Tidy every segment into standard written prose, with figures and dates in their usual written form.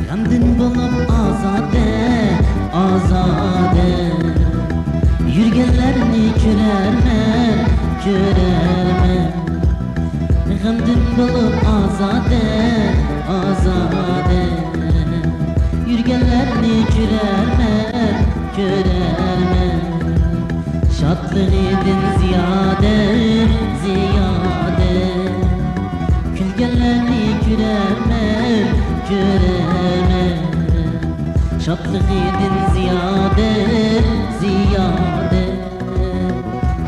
Kendin bulup azade, azade Yürgenlerini körerme, körerme Kendin bulup azade, azade Yürgenlerini körerme, körerme Şadlık edin ziyade, ziyade Külgenlerini körerme, körerme Şadlık edin ziyade, ziyade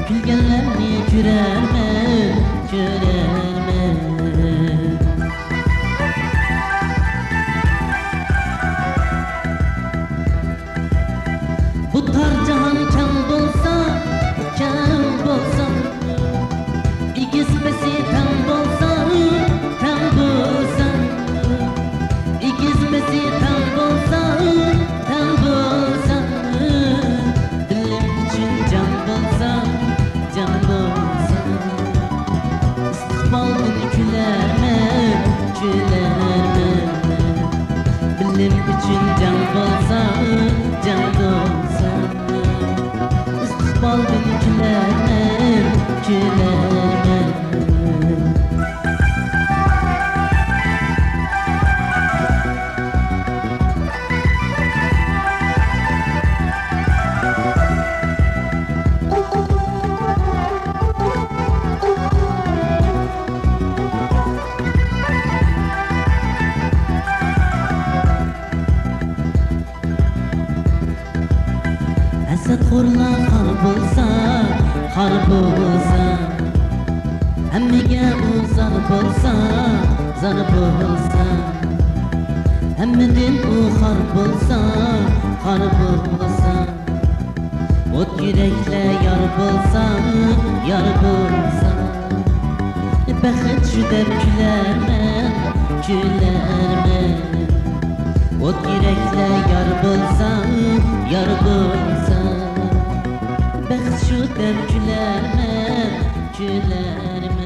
Külgenlerini körerme, körerme Bu tar cihan kem bolsa, kem bolsa İkismesi tem bolsa, tem bolsa İkismesi tem bolsa, tem bolsa Dilim için can bolsa, can bolsa İstikbal beni külerme, külerme Dilim için can bolsa, can bolsa İstikbal beni külerme, külerme Esed xorla xar bolsa, xar bolsa Hemmiga u zar bolsa, zar bolsa Hemmidin u xar bolsa, xar bolsa Ot yürekle yar bolsa, yar bolsa Bəxet şu deb külərmə, külərmə Ot yürekle yar bolsa, yar bolsa Bəxt şu dəm külərmə, külərmə